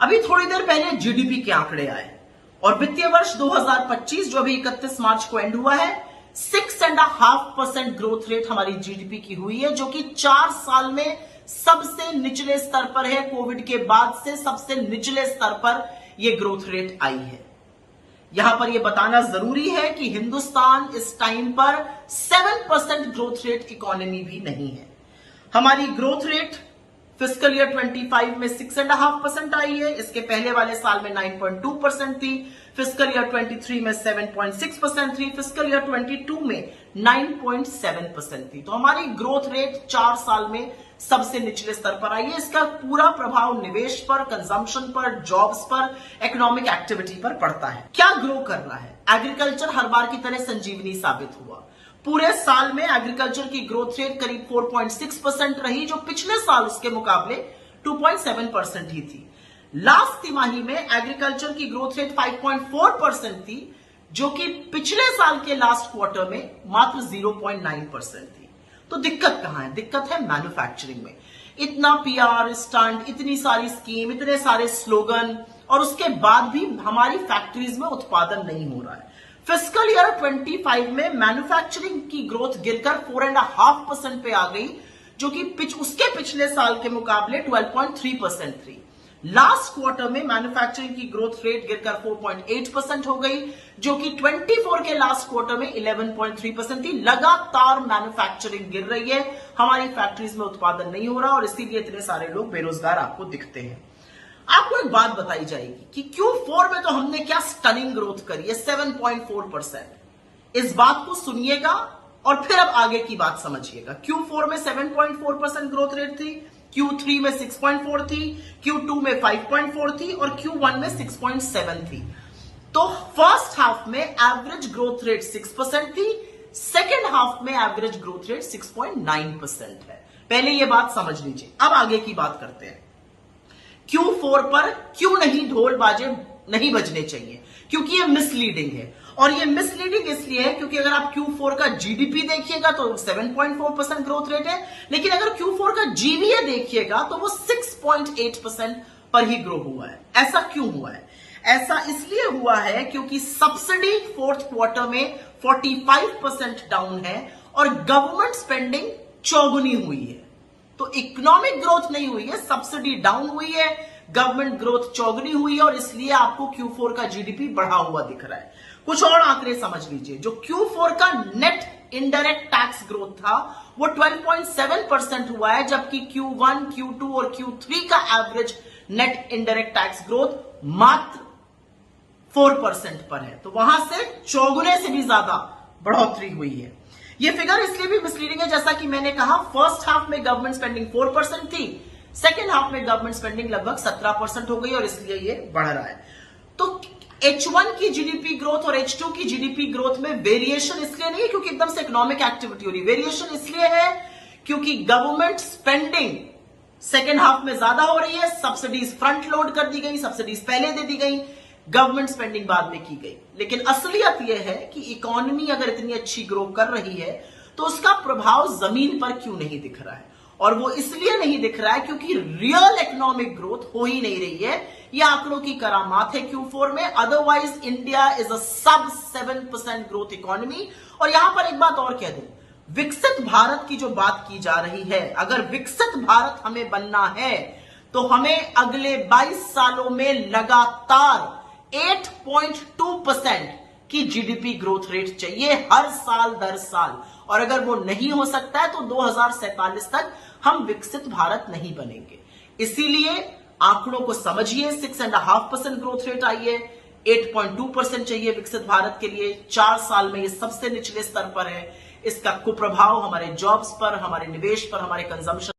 अभी थोड़ी देर पहले जीडीपी के आंकड़े आए और वित्तीय वर्ष 2025 जो अभी 31 मार्च को एंड हुआ है, 6.5% ग्रोथ रेट हमारी जीडीपी की हुई है, जो कि 4 साल में सबसे निचले स्तर पर है। कोविड के बाद से सबसे निचले स्तर पर यह ग्रोथ रेट आई है। यहां पर यह बताना जरूरी है कि हिंदुस्तान इस टाइम पर 7% ग्रोथ रेट इकोनॉमी भी नहीं है। हमारी ग्रोथ रेट फिस्कल ईयर 25 में 6.5% आई है। इसके पहले वाले साल में 9.2% थी। फिस्कल ईयर 23 में 7.6% थी। फिस्कल ईयर 22 में 9.7% थी। तो हमारी ग्रोथ रेट 4 साल में सबसे निचले स्तर पर आई है। इसका पूरा प्रभाव निवेश पर, कंजम्पशन पर, जॉब्स पर, इकोनॉमिक एक्टिविटी पर पड़ता है। क्या ग्रो कर रहा है? एग्रीकल्चर हर बार की तरह संजीवनी साबित हुआ। पूरे साल में एग्रीकल्चर की ग्रोथ रेट करीब 4.6% रही, जो पिछले साल उसके मुकाबले 2.7% ही थी। लास्ट तिमाही में एग्रीकल्चर की ग्रोथ रेट 5.4% थी, जो कि पिछले साल के लास्ट क्वार्टर में मात्र 0.9% थी। तो दिक्कत कहां है? दिक्कत है मैन्युफैक्चरिंग में। इतना पीआर स्टंट, इतनी सारी स्कीम, इतने सारे स्लोगन, और उसके बाद भी हमारी फैक्ट्रीज में उत्पादन नहीं हो रहा है। फिस्कल ईयर 25 में मैन्युफैक्चरिंग की ग्रोथ गिरकर 4.5% पे आ गई, जो कि उसके पिछले साल के मुकाबले 12.3% थी। लास्ट क्वार्टर में मैन्युफैक्चरिंग की ग्रोथ रेट गिरकर 4.8% हो गई, जो कि 24 के लास्ट क्वार्टर में 11.3% थी। लगातार मैन्युफैक्चरिंग गिर रही है, हमारी फैक्ट्रीज में उत्पादन नहीं हो रहा, और इसीलिए इतने सारे लोग बेरोजगार आपको दिखते हैं। आपको एक बात बताई जाएगी कि Q4 में तो हमने क्या स्टनिंग ग्रोथ करी है, 7.4%। इस बात को सुनिएगा और फिर अब आगे की बात समझिएगा। Q4 में 7.4% ग्रोथ रेट थी, Q3 में 6.4 थी, Q2 में 5.4 थी और Q1 में 6.7 थी। तो फर्स्ट हाफ में एवरेज ग्रोथ रेट 6% थी, सेकेंड हाफ में एवरेज ग्रोथ रेट 6.9% है। पहले यह बात समझ लीजिए। अब आगे की बात करते हैं। Q4 पर क्यों नहीं ढोल बाजे नहीं बजने चाहिए? क्योंकि ये मिसलीडिंग है, और ये मिसलीडिंग इसलिए है क्योंकि अगर आप Q4 का जीडीपी देखिएगा तो 7.4% ग्रोथ रेट है, लेकिन अगर Q4 का जीवीए देखिएगा तो वो 6.8% पर ही ग्रो हुआ है। ऐसा क्यों हुआ है? ऐसा इसलिए हुआ है क्योंकि सब्सिडी फोर्थ क्वार्टर में 45% डाउन है और गवर्नमेंट स्पेंडिंग चौगुनी हुई है। तो इकोनॉमिक ग्रोथ नहीं हुई है, सब्सिडी डाउन हुई है, गवर्नमेंट ग्रोथ चौगुनी हुई है, और इसलिए आपको Q4 का जीडीपी बढ़ा हुआ दिख रहा है। कुछ और आंकड़े समझ लीजिए। जो Q4 का नेट इनडायरेक्ट टैक्स ग्रोथ था वो 12.7% हुआ है, जबकि Q1, Q2 और Q3 का average net indirect tax growth मात्र 4% पर है। तो वहां से चौगुने से भी ज्यादा बढ़ोतरी हुई है। ये फिगर इसलिए भी मिसलीडिंग है, जैसा कि मैंने कहा, फर्स्ट हाफ में गवर्नमेंट स्पेंडिंग 4% थी, सेकेंड हाफ में गवर्नमेंट स्पेंडिंग लगभग 17% हो गई, और इसलिए ये बढ़ रहा है। तो H1 की जीडीपी ग्रोथ और H2 की जीडीपी ग्रोथ में वेरिएशन इसलिए नहीं है क्योंकि एकदम से इकोनॉमिक एक्टिविटी हो रही। वेरिएशन इसलिए है क्योंकि गवर्नमेंट स्पेंडिंग सेकेंड हाफ में ज्यादा हो रही है, सब्सिडीज फ्रंट लोड कर दी गई, सब्सिडीज पहले दे दी गई, गवर्नमेंट स्पेंडिंग बाद में की गई। लेकिन असलियत यह है कि इकोनॉमी अगर इतनी अच्छी ग्रो कर रही है तो उसका प्रभाव जमीन पर क्यों नहीं दिख रहा है? और वो इसलिए नहीं दिख रहा है क्योंकि रियल इकोनॉमिक ग्रोथ हो ही नहीं रही है। यह आंकड़ों की करामात है Q4 में। अदरवाइज इंडिया इज अ सब 7% ग्रोथ इकोनॉमी। और यहां पर एक बात और कह दूं, विकसित भारत की जो बात की जा रही है, अगर विकसित भारत हमें बनना है तो हमें अगले 22 सालों में लगातार 8.2% की जीडीपी ग्रोथ रेट चाहिए हर साल दर साल। और अगर वो नहीं हो सकता है तो 2047 तक हम विकसित भारत नहीं बनेंगे। इसीलिए आंकड़ों को समझिए। 6.5% ग्रोथ रेट आई है, 8.2% चाहिए विकसित भारत के लिए। 4 साल में ये सबसे निचले स्तर पर है। इसका कुप्रभाव हमारे जॉब्स पर, हमारे निवेश पर, हमारे कंजम्पशन